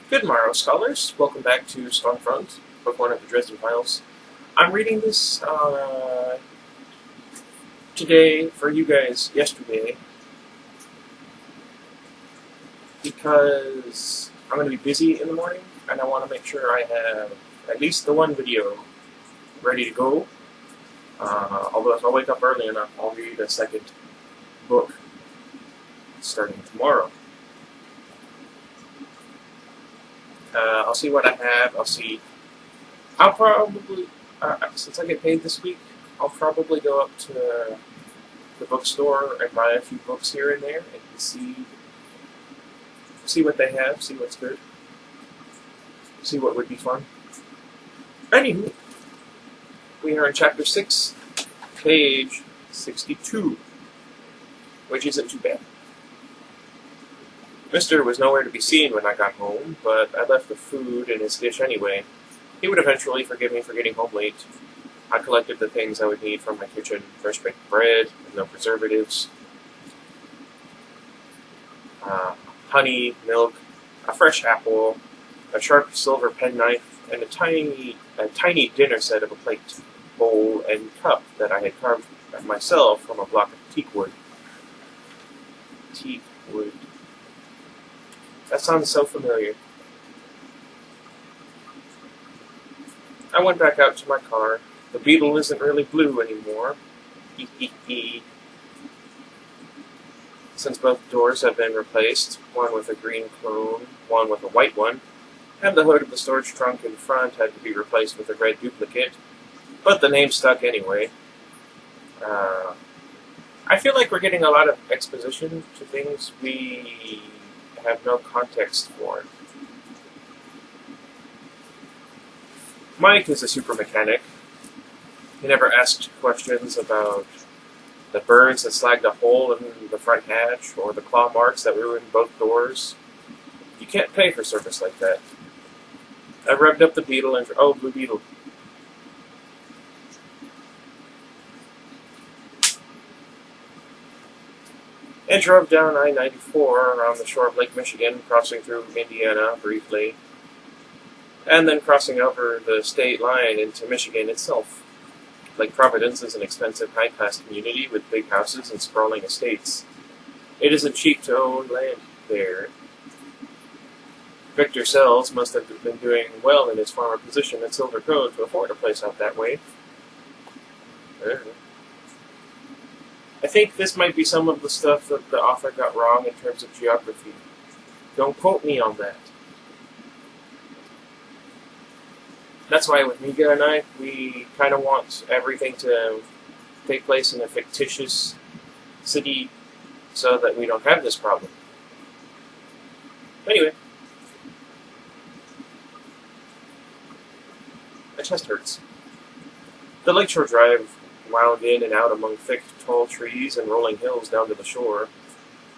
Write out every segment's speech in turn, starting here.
Good morrow, scholars. Welcome back to Stormfront, Book 1 of the Dresden Files. I'm reading this today for you guys yesterday because I'm going to be busy in the morning and I want to make sure I have at least the one video ready to go. Although if I wake up early enough, I'll read a second book starting tomorrow. I'll see what I have. I'll probably, since I get paid this week, I'll probably go up to the bookstore and buy a few books here and there and see what they have, see what's good, see what would be fun. Anywho, we are in Chapter 6, page 62, which isn't too bad. Mister was nowhere to be seen when I got home, but I left the food in his dish anyway. He would eventually forgive me for getting home late. I collected the things I would need from my kitchen: fresh baked bread with no preservatives, honey, milk, a fresh apple, a sharp silver penknife, and a tiny dinner set of a plate, bowl, and cup that I had carved myself from a block of teak wood. Teak wood. That sounds so familiar. I went back out to my car. The Beetle isn't really blue anymore. Since both doors have been replaced, one with a green clone, one with a white one, and the hood of the storage trunk in front had to be replaced with a red duplicate, but the name stuck anyway. I feel like we're getting a lot of exposition to things we have no context for. Mike is a super mechanic. He never asked questions about the burns that slagged a hole in the front hatch or the claw marks that ruined both doors. You can't pay for service like that. I revved up the Beetle and... Oh, Blue Beetle. And drove down I-94 around the shore of Lake Michigan, crossing through Indiana briefly, and then crossing over the state line into Michigan itself. Lake Providence is an expensive, high-class community with big houses and sprawling estates. It isn't cheap to own land there. Victor Sells must have been doing well in his former position at Silver Cove to afford a place out that way. I think this might be some of the stuff that the author got wrong in terms of geography. Don't quote me on that. That's why with Miga and I, we kind of want everything to take place in a fictitious city so that we don't have this problem. Anyway. My chest hurts. The Lakeshore Drive wound in and out among thick, tall trees and rolling hills down to the shore.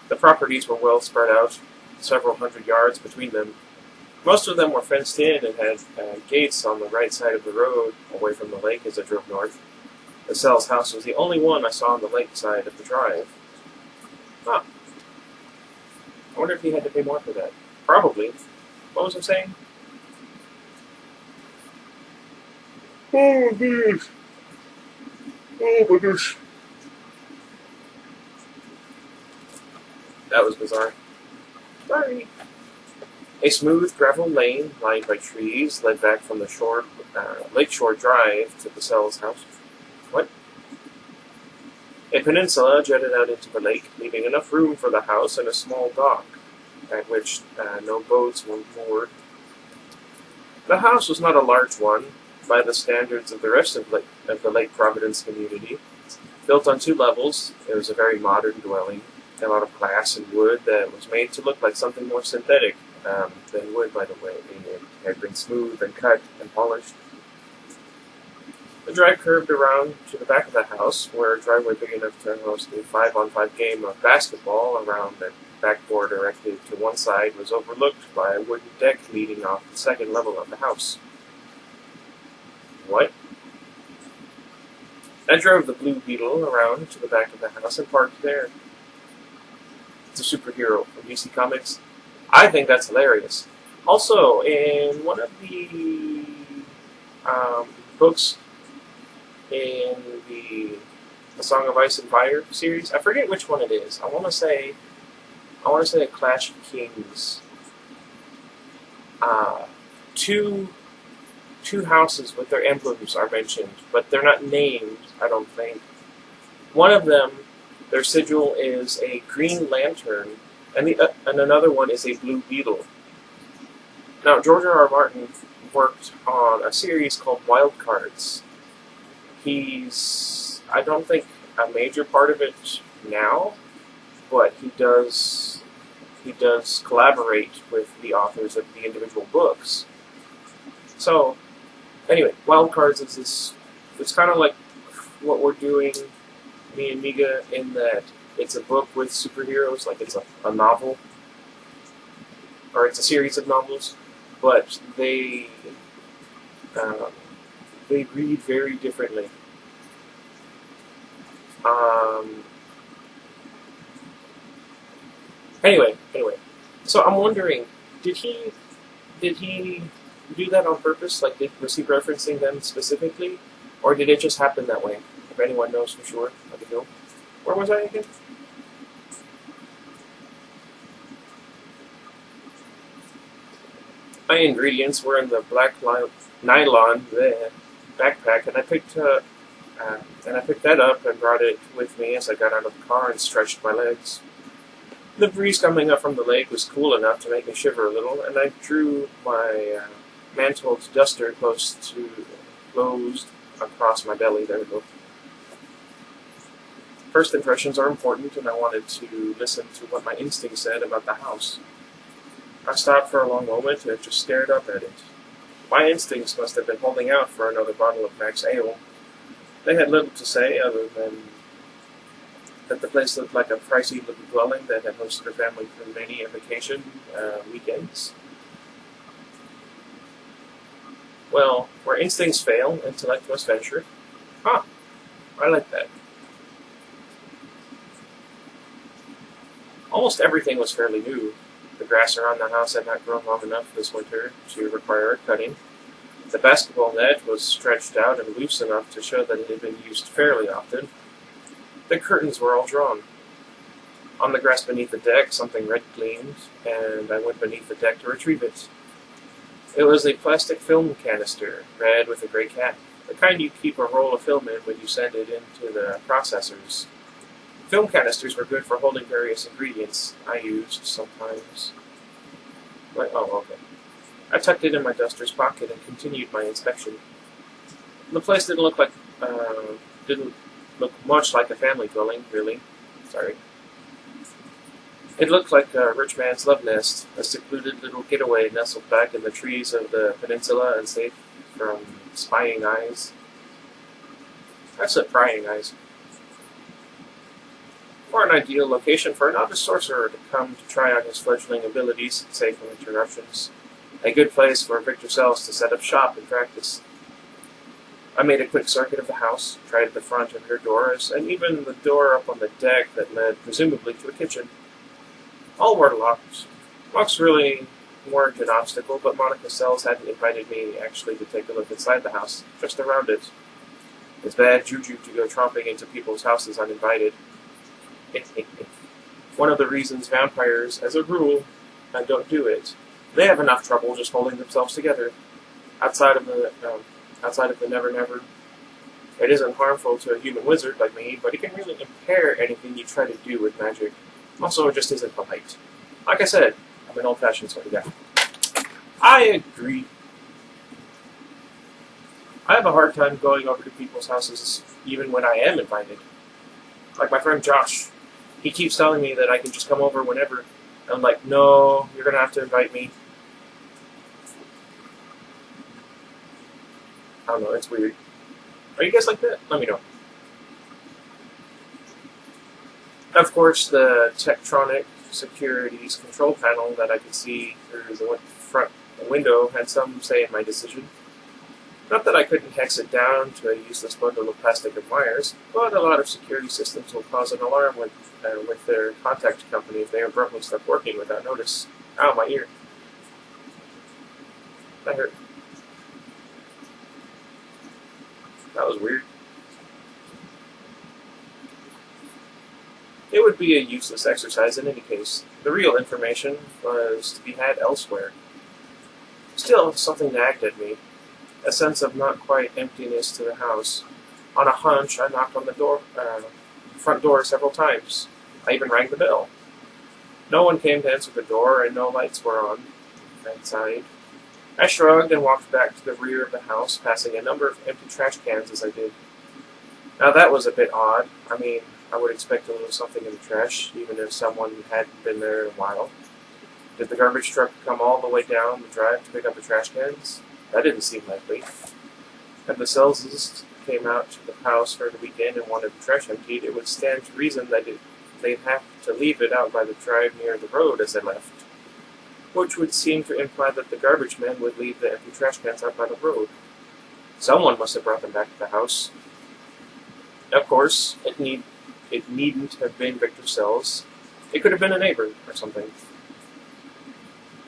The properties were well spread out, several hundred yards between them. Most of them were fenced in and had gates on the right side of the road, away from the lake as I drove north. The Sells house was the only one I saw on the lake side of the drive. Huh. I wonder if he had to pay more for that. Probably. What was I saying? Oh, goodness. Oh my gosh. That was bizarre. Sorry. A smooth gravel lane lined by trees led back from the Lakeshore Drive to the Sells house. What? A peninsula jutted out into the lake, leaving enough room for the house and a small dock, at which no boats were moored. The house was not a large one, by the standards of the rest of the Lake Providence community. Built on 2 levels, it was a very modern dwelling, a lot of glass and wood that was made to look like something more synthetic than wood, by the way. It had been smooth and cut and polished. The drive curved around to the back of the house, where a driveway big enough to host a 5-on-5 game of basketball around the backboard erected to one side was overlooked by a wooden deck leading off the second level of the house. What? I drove the Blue Beetle around to the back of the house and parked there. It's a superhero from DC Comics. I think that's hilarious. Also, in one of the books in the Song of Ice and Fire series, I forget which one it is. I want to say a Clash of Kings. Uh, two two houses with their emblems are mentioned, but they're not named. I don't think. One of them, their sigil is a green lantern, and another one is a blue beetle. Now, George R. R. Martin worked on a series called Wild Cards. I don't think, a major part of it now, but he does collaborate with the authors of the individual books. So, anyway, Wild Cards is this. It's kind of like what we're doing, me and Miga, in that it's a book with superheroes, like it's a novel, or it's a series of novels, but they read very differently. Anyway, so I'm wondering, did he do that on purpose? Like, was he referencing them specifically, or did it just happen that way? If anyone knows for sure, let me know. Where was I again? My ingredients were in the black nylon backpack, and I picked that up and brought it with me as I got out of the car and stretched my legs. The breeze coming up from the lake was cool enough to make me shiver a little, and I drew my mantled duster closed across my belly. There we go. First impressions are important, and I wanted to listen to what my instinct said about the house. I stopped for a long moment and just stared up at it. My instincts must have been holding out for another bottle of Max Ale. They had little to say other than that the place looked like a pricey little dwelling that had hosted her family for many a vacation weekends. Well, where instincts fail, intellect must venture. Huh, I like that. Almost everything was fairly new. The grass around the house had not grown long enough this winter to require cutting. The basketball net was stretched out and loose enough to show that it had been used fairly often. The curtains were all drawn. On the grass beneath the deck, something red gleamed, and I went beneath the deck to retrieve it. It was a plastic film canister, red with a gray cap, the kind you keep a roll of film in when you send it into the processors. Film canisters were good for holding various ingredients I used sometimes. Okay. I tucked it in my duster's pocket and continued my inspection. The place didn't look much like a family dwelling, really. Sorry. It looked like a rich man's love nest, a secluded little getaway nestled back in the trees of the peninsula and safe from spying eyes. I said prying eyes. Or an ideal location for a novice sorcerer to come to try out his fledgling abilities, safe from interruptions. A good place for Victor Sells to set up shop and practice. I made a quick circuit of the house, tried the front and rear doors, and even the door up on the deck that led presumably to a kitchen. All were locked. Locks really weren't an obstacle, but Monica Sells hadn't invited me actually to take a look inside the house, just around it. It's bad juju to go tromping into people's houses uninvited. One of the reasons vampires, as a rule, don't do it. They have enough trouble just holding themselves together. Outside of the Never Never, it isn't harmful to a human wizard like me, but it can really impair anything you try to do with magic. Also, it just isn't polite. Like I said, I'm an old-fashioned sort of guy. I agree. I have a hard time going over to people's houses, even when I am invited. Like my friend Josh. He keeps telling me that I can just come over whenever. And I'm like, no, you're going to have to invite me. I don't know, it's weird. Are you guys like that? Let me know. Of course, the Tektronix Securities control panel that I could see through the front window had some say in my decision. Not that I couldn't hex it down to a useless bundle of plastic and wires, but a lot of security systems will cause an alarm with their contact company if they abruptly stop working without notice. Ow, my ear. That hurt. That was weird. It would be a useless exercise in any case. The real information was to be had elsewhere. Still, something nagged at me. A sense of not quite emptiness to the house. On a hunch, I knocked on the front door several times. I even rang the bell. No one came to answer the door, and no lights were on inside. I shrugged and walked back to the rear of the house, passing a number of empty trash cans as I did. Now that was a bit odd. I mean, I would expect a little something in the trash, even if someone hadn't been there in a while. Did the garbage truck come all the way down the drive to pick up the trash cans? That didn't seem likely. If the Selses came out to the house for the weekend and wanted the trash emptied, it would stand to reason that they'd have to leave it out by the drive near the road as they left, which would seem to imply that the garbage men would leave the empty trash cans out by the road. Someone must have brought them back to the house. Of course, it needn't have been Victor Sells. It could have been a neighbor or something.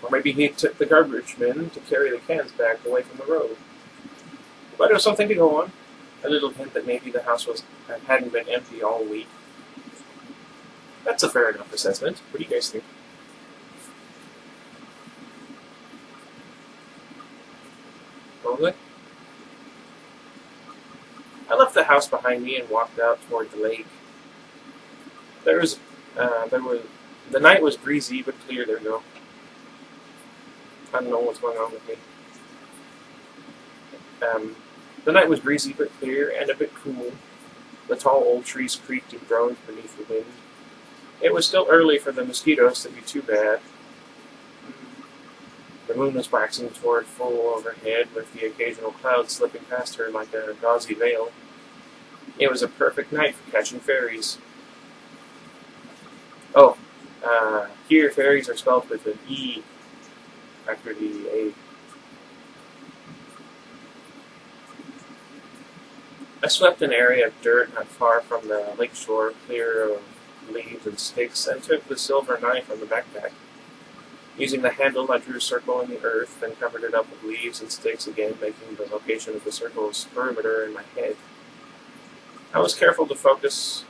Or maybe he took the garbage men to carry the cans back away from the road. But it was something to go on. A little hint that maybe the house hadn't been empty all week. That's a fair enough assessment. What do you guys think? Probably. I left the house behind me and walked out toward the lake. The night was breezy but clear. There we go. I don't know what's going on with me. The night was breezy but clear and a bit cool. The tall old trees creaked and groaned beneath the wind. It was still early for the mosquitoes to be too bad. The moon was waxing toward full overhead, with the occasional cloud slipping past her like a gauzy veil. It was a perfect night for catching fairies. Oh, here fairies are spelled with an E after the A. I swept an area of dirt not far from the lake shore, clear of leaves and sticks, and took the silver knife from the backpack. Using the handle, I drew a circle in the earth, then covered it up with leaves and sticks again, making the location of the circle's perimeter in my head. I was careful to focus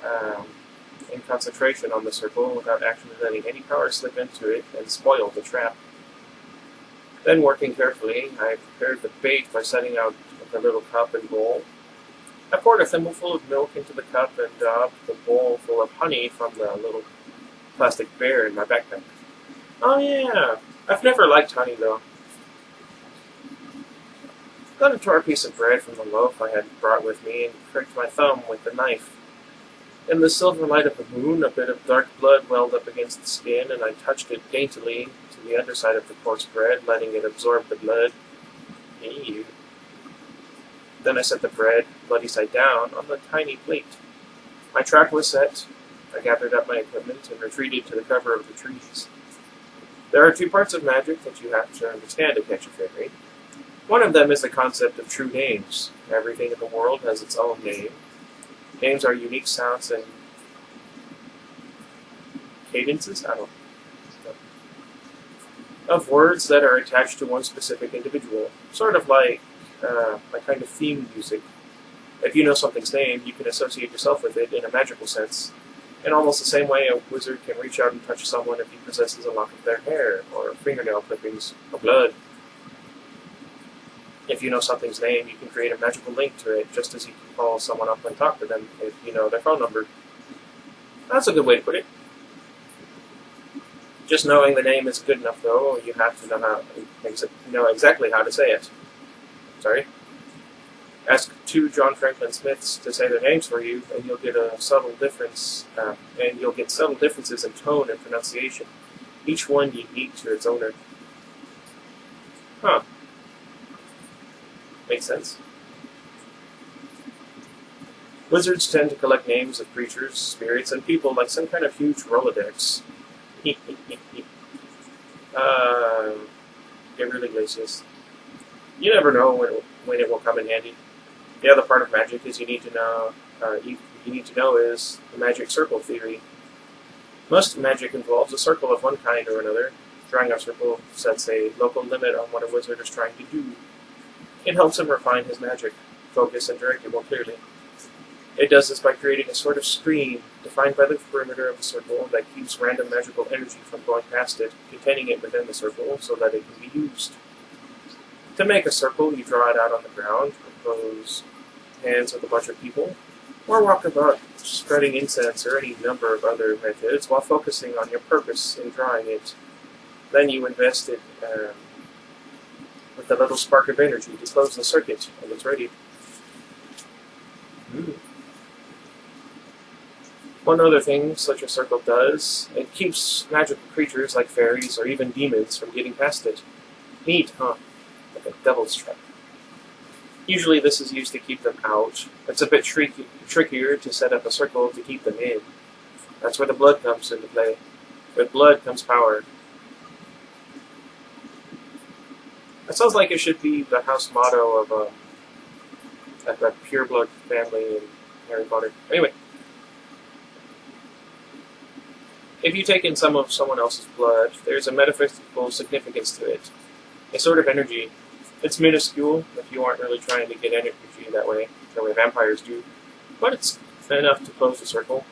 in concentration on the circle without actually letting any power slip into it and spoil the trap. Then, working carefully, I prepared the bait by setting out the little cup and bowl. I poured a thimbleful of milk into the cup and daubed the bowl full of honey from the little plastic bear in my backpack. Oh yeah, I've never liked honey though. Then I tore a piece of bread from the loaf I had brought with me and pricked my thumb with the knife. In the silver light of the moon, a bit of dark blood welled up against the skin, and I touched it daintily to the underside of the coarse bread, letting it absorb the blood. Ew. Then I set the bread, bloody side down, on the tiny plate. My trap was set. I gathered up my equipment and retreated to the cover of the trees. There are two parts of magic that you have to understand to catch a fairy. One of them is the concept of true names. Everything in the world has its own name. Names are unique sounds and cadences, of words that are attached to one specific individual, sort of like a kind of theme music. If you know something's name, you can associate yourself with it in a magical sense. In almost the same way a wizard can reach out and touch someone if he possesses a lock of their hair, or fingernail clippings, or blood. If you know something's name, you can create a magical link to it, just as you can call someone up and talk to them if you know their phone number. That's a good way to put it. Just knowing the name isn't good enough, though. You have to know exactly how to say it. Sorry. Ask two John Franklin Smiths to say their names for you, and you'll get a subtle difference. And you'll get subtle differences in tone and pronunciation, each one unique to its owner. Huh. Makes sense. Wizards tend to collect names of creatures, spirits, and people like some kind of huge Rolodex. Gabriel Iglesias. You never know when it will come in handy. The other part of magic is you need to know is the magic circle theory. Most magic involves a circle of one kind or another. Drawing a circle sets a local limit on what a wizard is trying to do. It helps him refine his magic, focus, and direct it more clearly. It does this by creating a sort of screen, defined by the perimeter of the circle, that keeps random magical energy from going past it, containing it within the circle so that it can be used. To make a circle, you draw it out on the ground, compose hands with a bunch of people, or walk about spreading incense or any number of other methods while focusing on your purpose in drawing it. Then you invest it with a little spark of energy to close the circuit when it's ready. One other thing such a circle does, it keeps magical creatures like fairies or even demons from getting past it. Neat, huh? Like a devil's trap. Usually this is used to keep them out. It's a bit trickier to set up a circle to keep them in. That's where the blood comes into play. With blood comes power. That sounds like it should be the house motto of a pure blood family in Harry Potter. Anyway. If you take in some of someone else's blood, there's a metaphysical significance to it. A sort of energy. It's minuscule if you aren't really trying to get energy that way, the way vampires do, but it's enough to close the circle.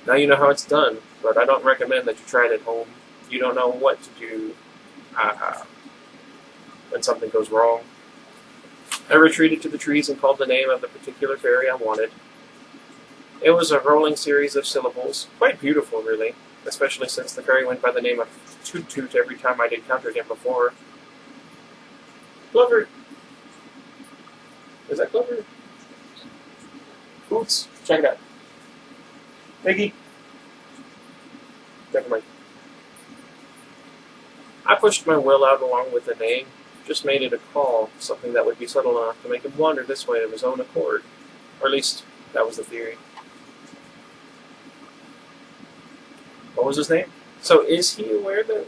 Now you know how it's done, but I don't recommend that you try it at home. You don't know what to do when something goes wrong. I retreated to the trees and called the name of the particular fairy I wanted. It was a rolling series of syllables, quite beautiful, really, especially since the fairy went by the name of Toot Toot every time I'd encountered him before. Clover! Is that Clover? Boots! Check it out. Piggy! Never mind. I pushed my will out along with the name, just made it a call, something that would be subtle enough to make him wander this way of his own accord. Or at least, that was the theory. What was his name? So is he aware that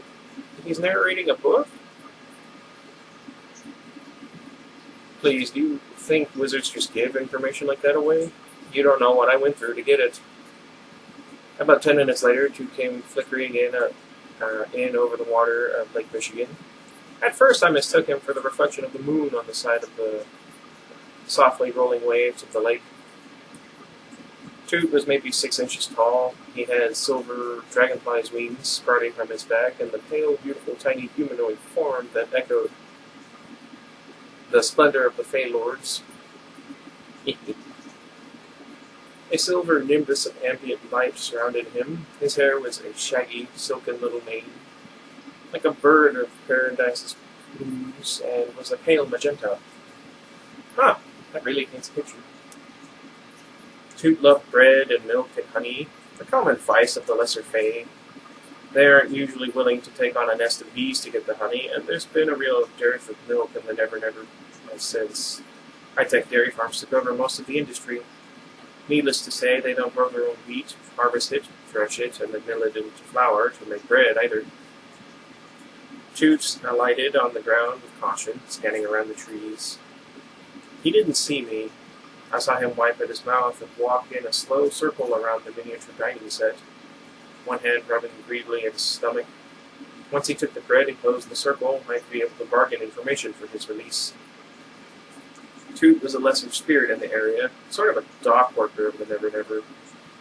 he's narrating a book? Please, do you think wizards just give information like that away? You don't know what I went through to get it. About 10 minutes later, Toot came flickering in over the water of Lake Michigan. At first, I mistook him for the reflection of the moon on the side of the softly rolling waves of the lake. Toot was maybe 6 inches tall. He had silver dragonfly's wings sprouting from his back, and the pale, beautiful, tiny humanoid form that echoed the splendor of the Fey Lords. A silver nimbus of ambient light surrounded him. His hair was a shaggy, silken little mane, like a bird of Paradise's blues, and was a pale magenta. Ah, that really paints a picture. Toot loved bread and milk and honey, the common vice of the lesser Fae. They aren't usually willing to take on a nest of bees to get the honey, and there's been a real dearth of milk in the Never Never since high-tech dairy farms took over most of the industry. Needless to say, they don't grow their own wheat, harvest it, thresh it, and then mill it into flour to make bread either. Toot alighted on the ground with caution, scanning around the trees. He didn't see me. I saw him wipe at his mouth and walk in a slow circle around the miniature dining set, one hand rubbing greedily at his stomach. Once he took the bread and closed the circle, I might be able to bargain information for his release. Toot was a lesser spirit in the area, sort of a dock worker of the Never Never.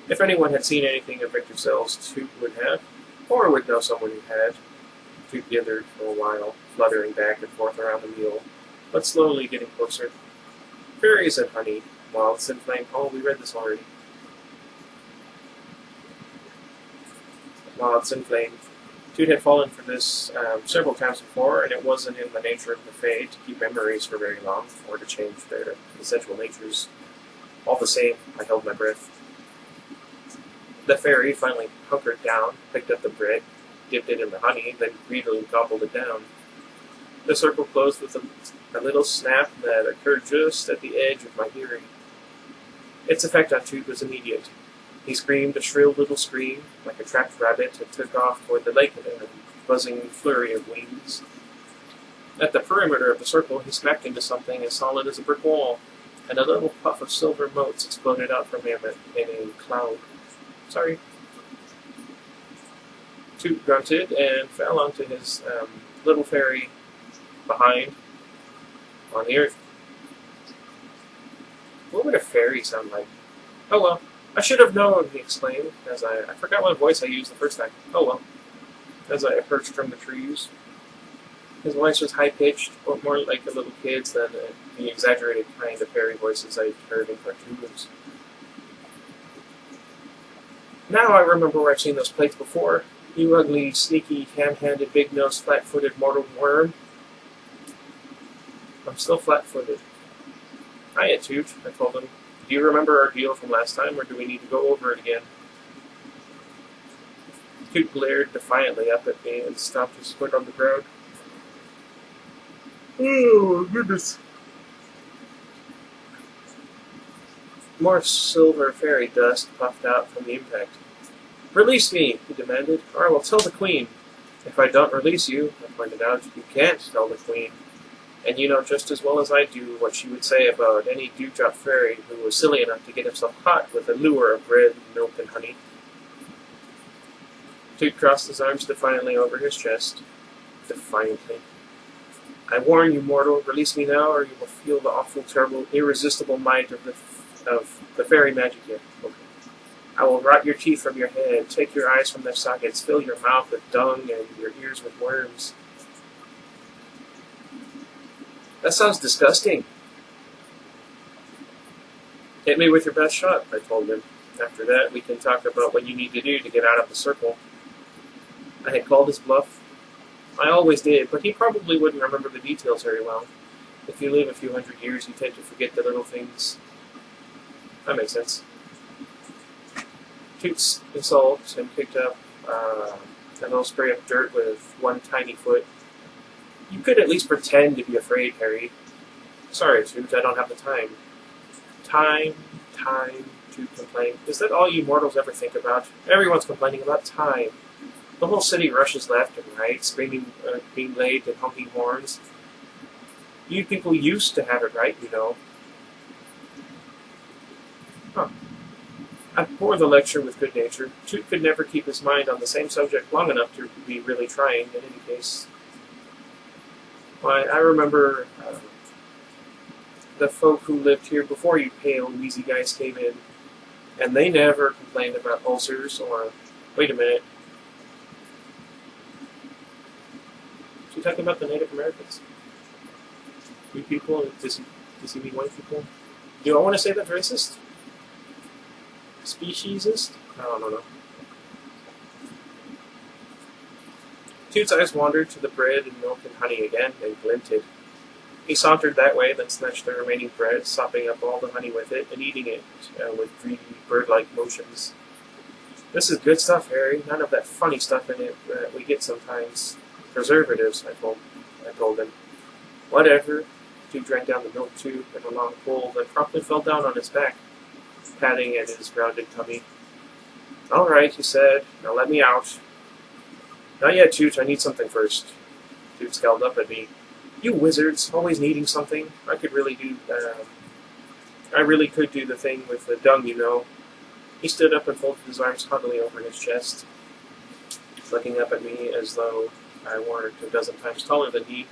If anyone had seen anything of Victor Sells, Toot would have, or would know someone who had. Toot gathered for a while, fluttering back and forth around the meal, but slowly getting closer. Fairies and honey, moths and flame. Oh, we read this already. Moths and flame. Toot had fallen for this several times before, and it wasn't in the nature of the Fae to keep memories for very long, or to change their essential natures. All the same, I held my breath. The fairy finally hunkered down, picked up the bread, dipped it in the honey, then greedily gobbled it down. The circle closed with a little snap that occurred just at the edge of my hearing. Its effect on Toot was immediate. He screamed a shrill little scream, like a trapped rabbit, and took off toward the lake in a buzzing flurry of wings. At the perimeter of the circle, he smacked into something as solid as a brick wall, and a little puff of silver motes exploded out from him in a cloud. Sorry. Toot grunted and fell onto his little fairy behind on the earth. What would a fairy sound like? Oh well, I should have known, he exclaimed, as I forgot what voice I used the first time. Oh well, as I perched from the trees. His voice was high-pitched, but more like a little kid's than the exaggerated kind of fairy voices I'd heard in cartoons. Now I remember where I've seen those plates before. You ugly, sneaky, ham-handed, big-nosed, flat-footed mortal worm. I'm still flat-footed. Hiya, Toot, I told him. Do you remember our deal from last time, or do we need to go over it again? Toot glared defiantly up at me and stomped his foot on the ground. Oh, goodness. More silver fairy dust puffed out from the impact. Release me, he demanded, or I will tell the Queen. If I don't release you, I pointed out, you can't tell the Queen. And you know just as well as I do what she would say about any dewdrop fairy who was silly enough to get himself caught with a lure of bread, milk, and honey. Toot crossed his arms defiantly over his chest. Defiantly. I warn you, mortal, release me now, or you will feel the awful, terrible, irresistible might of the fairy magic here. Okay. I will rot your teeth from your head, take your eyes from their sockets, fill your mouth with dung, and your ears with worms. That sounds disgusting. Hit me with your best shot, I told him. After that, we can talk about what you need to do to get out of the circle. I had called his bluff. I always did, but he probably wouldn't remember the details very well. If you live a few hundred years, you tend to forget the little things. That makes sense. Toots insulted and picked up a little spray of dirt with one tiny foot. You could at least pretend to be afraid, Harry. Sorry, Toot, I don't have the time. Time, Toot complained. Is that all you mortals ever think about? Everyone's complaining about time. The whole city rushes left and right, screaming, being late and honking horns. You people used to have it right, you know. Huh. I bore the lecture with good nature. Toot could never keep his mind on the same subject long enough to be really trying, in any case. Why, I remember the folk who lived here before you pale, wheezy guys came in, and they never complained about ulcers or... Wait a minute. Is he talking about the Native Americans? You people? Does he mean white people? Do I want to say that's racist? Speciesist? I don't know. Toot's eyes wandered to the bread and milk and honey again and glinted. He sauntered that way, then snatched the remaining bread, sopping up all the honey with it and eating it with greedy, bird-like motions. This is good stuff, Harry. None of that funny stuff in it that we get sometimes. Preservatives, I told him. Whatever. Toot drank down the milk tube in a long pull, then promptly fell down on his back, patting at his rounded tummy. All right, he said. Now let me out. Not yet, Toot. I need something first. Toot scowled up at me. You wizards, always needing something. I really could do the thing with the dung, you know. He stood up and folded his arms haughtily over his chest, looking up at me as though I weren't a dozen times taller than he.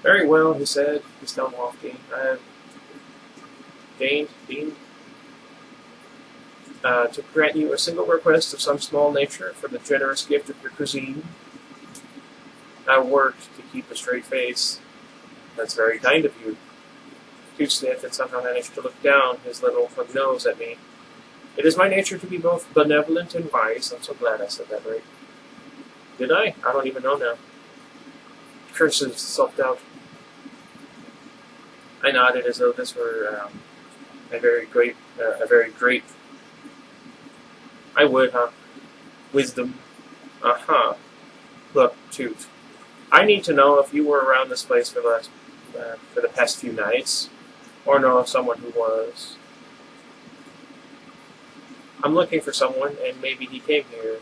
Very well, he said, his tone lofty. I have deemed to grant you a single request of some small nature for the generous gift of your cuisine. I worked to keep a straight face. That's very kind of you. Toot sniffed and somehow managed to look down his little hook nose at me. It is my nature to be both benevolent and wise. I'm so glad I said that right. Did I? I don't even know now. Curses, self-doubt. I nodded as though this were a very great. I would, huh? Wisdom. Uh-huh. Look, Toot. I need to know if you were around this place for the past few nights, or know of someone who was. I'm looking for someone, and maybe he came here.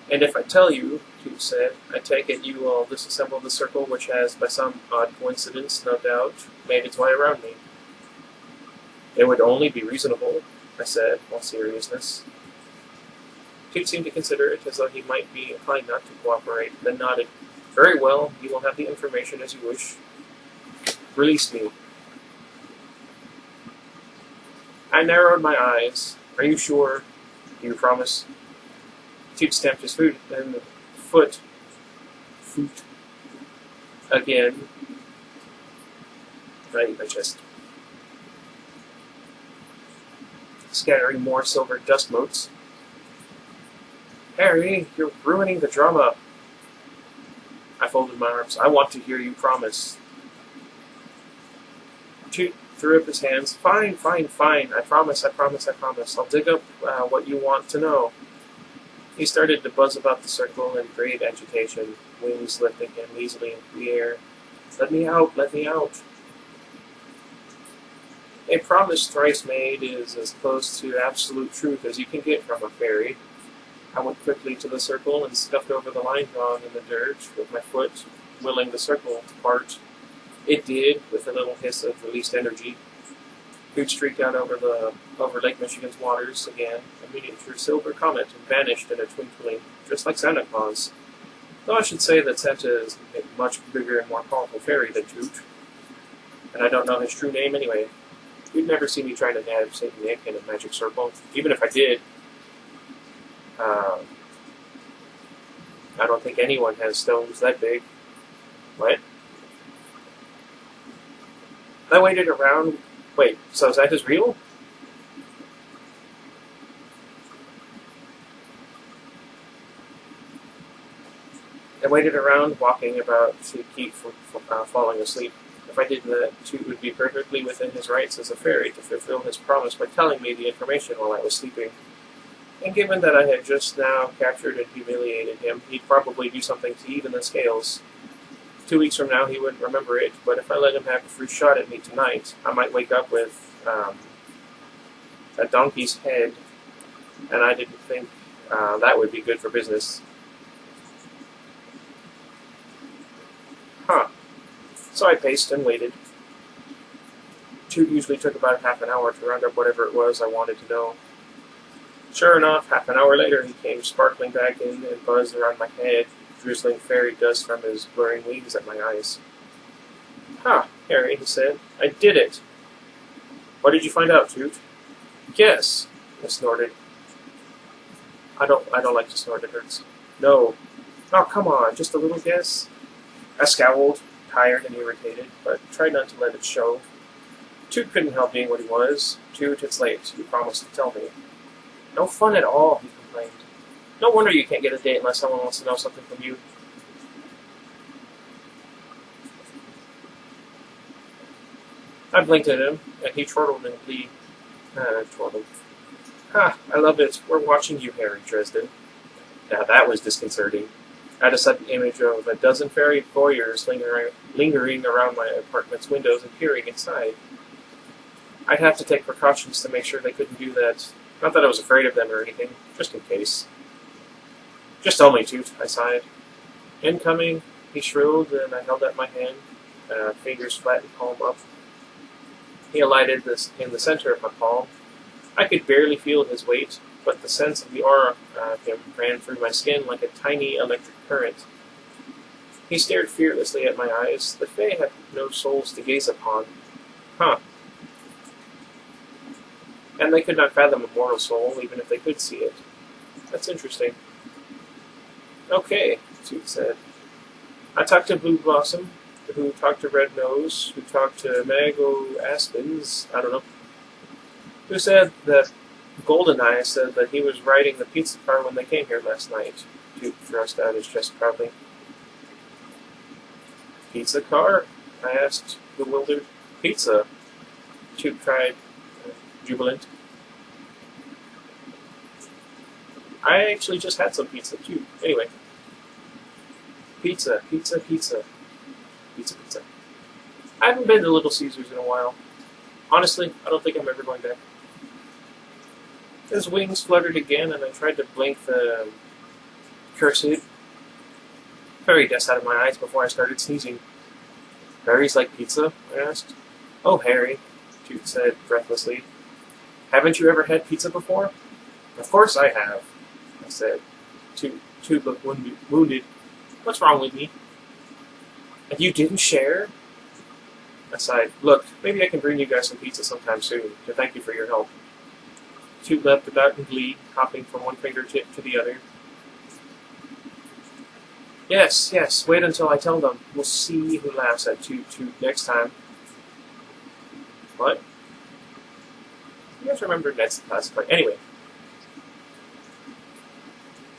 And if I tell you, Toot said, I take it you will disassemble the circle which has, by some odd coincidence, no doubt, made its way around me. It would only be reasonable, I said, all seriousness. Toot seemed to consider it, as though he might be inclined not to cooperate, then nodded. Very well, you will have the information as you wish. Release me. I narrowed my eyes. Are you sure? Do you promise? Toot stamped his foot and the foot again. Right, my chest. Scattering more silver dust motes. Harry, you're ruining the drama. I folded my arms. I want to hear you promise. Toot threw up his hands. Fine, fine, fine. I promise, I promise, I promise. I'll dig up what you want to know. He started to buzz about the circle in great agitation, wings lifting him easily into the air. Let me out, let me out. A promise thrice made is as close to absolute truth as you can get from a fairy. I went quickly to the circle and scuffed over the line drawn in the dirt with my foot, willing the circle to part. It did, with a little hiss of released energy. Toot streaked out over Lake Michigan's waters again, a miniature silver comet, and vanished in a twinkling, just like Santa Claus. Though I should say that Santa is a much bigger and more powerful fairy than Toot. And I don't know his true name anyway. You'd never see me trying to nab St. Nick in a magic circle. Even if I did, I don't think anyone has stones that big. What? I waited around. Wait, so is that his real? I waited around, walking about to keep from falling asleep. If I did that, Toot would be perfectly within his rights as a fairy to fulfill his promise by telling me the information while I was sleeping. And given that I had just now captured and humiliated him, he'd probably do something to even the scales. 2 weeks from now, he wouldn't remember it, but if I let him have a free shot at me tonight, I might wake up with a donkey's head, and I didn't think that would be good for business. Huh. So I paced and waited. Toot usually took about half an hour to round up whatever it was I wanted to know. Sure enough, half an hour later he came sparkling back in and buzzed around my head, drizzling fairy dust from his blurring wings at my eyes. Ha, Harry, he said. I did it. What did you find out, Toot? Guess, I snorted. I don't like to snort, it hurts. No. Oh, come on, just a little guess? I scowled, tired and irritated, but tried not to let it show. Toot couldn't help being what he was. Toot, it's late. You promised to tell me. No fun at all, he complained. No wonder you can't get a date unless someone wants to know something from you. I blinked at him, and he chortled in glee. Chortled. Ha, I love it. We're watching you, Harry Dresden. Now that was disconcerting. I had a sudden image of a dozen fairy voyeurs lingering around my apartment's windows and peering inside. I'd have to take precautions to make sure they couldn't do that. Not that I was afraid of them or anything, just in case. Just tell me, Toot, I sighed. Incoming, he shrilled, and I held out my hand, fingers flat and palm up. He alighted in the center of my palm. I could barely feel his weight, but the sense of the aura of him ran through my skin like a tiny electric current. He stared fearlessly at my eyes. The Fae have no souls to gaze upon. Huh. And they could not fathom a mortal soul, even if they could see it. That's interesting. Okay, Toot said. I talked to Blue Blossom, who talked to Red Nose, who talked to Mago Aspens, I don't know, who said that Goldeneye said that he was riding the pizza car when they came here last night. Toot thrust out his chest proudly. Pizza car? I asked, bewildered. Pizza? Toot cried, jubilant. I actually just had some pizza, too. Anyway. Pizza, pizza, pizza. Pizza, pizza. I haven't been to Little Caesars in a while. Honestly, I don't think I'm ever going back. His wings fluttered again, and I tried to blink the cursed fairy dust out of my eyes before I started sneezing. Fairies like pizza? I asked. Oh, Harry, Toot said breathlessly. Haven't you ever had pizza before? Of course I have, I said. Toot looked wounded. What's wrong with me? And you didn't share? I sighed. Look, maybe I can bring you guys some pizza sometime soon, to thank you for your help. Toot leapt about in glee, hopping from one fingertip to the other. Yes, wait until I tell them. We'll see who laughs at Toot next time. What? You guys remember Ned's last play? Anyway.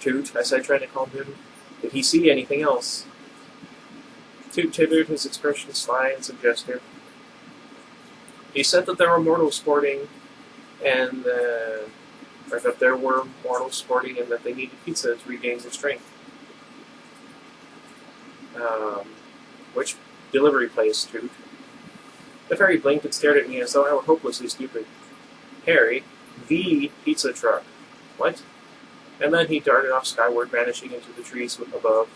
Toot, I said, trying to calm him. Did he see anything else? Toot tittered, his expression sly and suggestive. He said that there were mortals sporting, and that there were mortals sporting, and that they needed pizza to regain their strength. Which delivery place, Toot? The fairy blinked and stared at me as though I were hopelessly stupid. Harry, the pizza truck. What? And then he darted off skyward, vanishing into the trees above.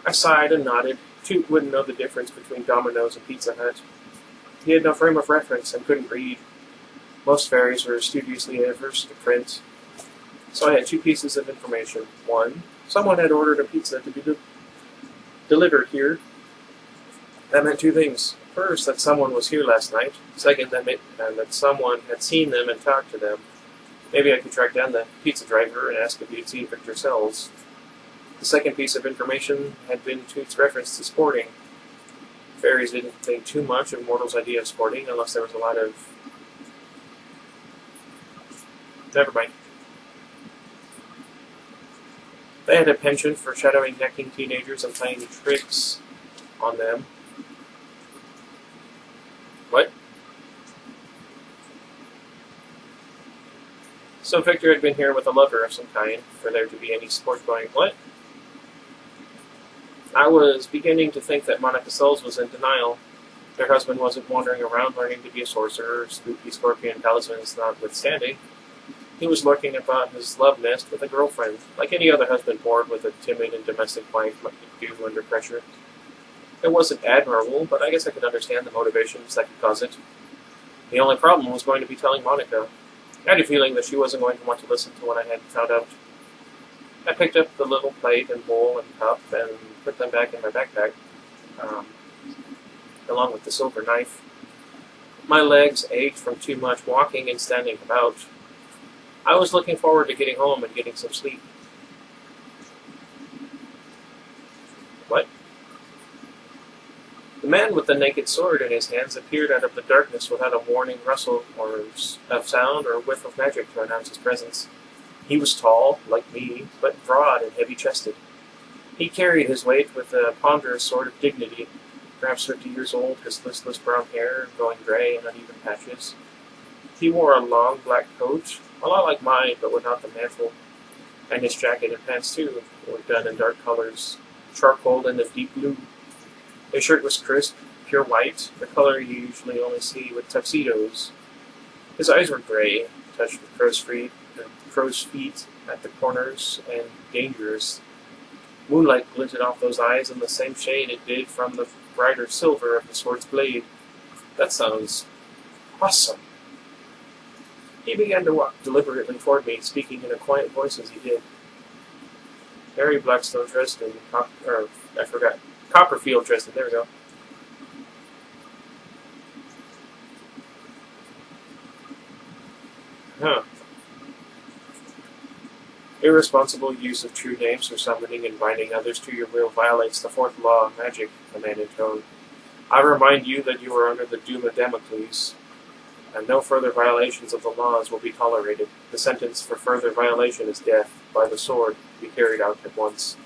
I sighed and nodded. Toot wouldn't know the difference between Domino's and Pizza Hut. He had no frame of reference and couldn't read. Most fairies were studiously averse to print. So I had two pieces of information. One, someone had ordered a pizza to be delivered here. That meant two things. First, that someone was here last night. Second, that someone had seen them and talked to them. Maybe I could track down the pizza driver and ask if he had seen Victor Sells. The second piece of information had been Toot's reference to sporting. Fairies didn't think too much of mortals' idea of sporting unless there was a lot of... Never mind. They had a penchant for shadowing necking teenagers and playing tricks on them. What? So Victor had been here with a lover of some kind, for there to be any sport going. What? I was beginning to think that Monica Sells was in denial. Their husband wasn't wandering around learning to be a sorcerer, spooky scorpion talismans notwithstanding. He was lurking about his love nest with a girlfriend, like any other husband bored with a timid and domestic wife might do under pressure. It wasn't admirable, but I guess I could understand the motivations that could cause it. The only problem was going to be telling Monica. I had a feeling that she wasn't going to want to listen to what I had found out. I picked up the little plate and bowl and cup and put them back in my backpack, along with the silver knife. My legs ached from too much walking and standing about. I was looking forward to getting home and getting some sleep. What? The man with the naked sword in his hands appeared out of the darkness without a warning rustle of sound or whiff of magic to announce his presence. He was tall, like me, but broad and heavy-chested. He carried his weight with a ponderous sort of dignity, perhaps 50 years old, his listless brown hair going gray in uneven patches. He wore a long black coat, a lot like mine, but without the mantle, and his jacket and pants, too, were done in dark colors, charcoal and a deep blue. His shirt was crisp, pure white, the color you usually only see with tuxedos. His eyes were gray, touched with crow's feet at the corners, and dangerous. Moonlight glinted off those eyes in the same shade it did from the brighter silver of the sword's blade. That sounds awesome. He began to walk deliberately toward me, speaking in a quiet voice as he did. Harry Blackstone, Dresden, Copperfield, Dresden, there we go. Huh. Irresponsible use of true names for summoning and binding others to your will violates the fourth law of magic, the man intoned. I remind you that you are under the doom of Damocles, and no further violations of the laws will be tolerated. The sentence for further violation is death, by the sword, to be carried out at once.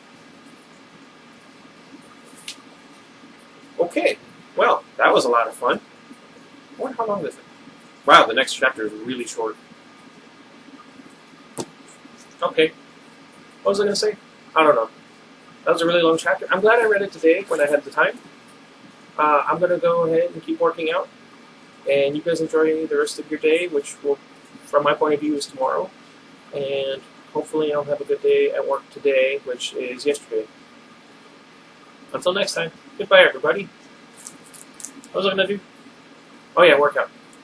Okay, well, that was a lot of fun. I wonder how long is it? Wow, the next chapter is really short. Okay, what was I going to say? I don't know. That was a really long chapter. I'm glad I read it today when I had the time. I'm going to go ahead and keep working out. And you guys enjoy the rest of your day, which will, from my point of view, is tomorrow. And hopefully I'll have a good day at work today, which is yesterday. Until next time, goodbye everybody. What was I going to do? Oh yeah, workout.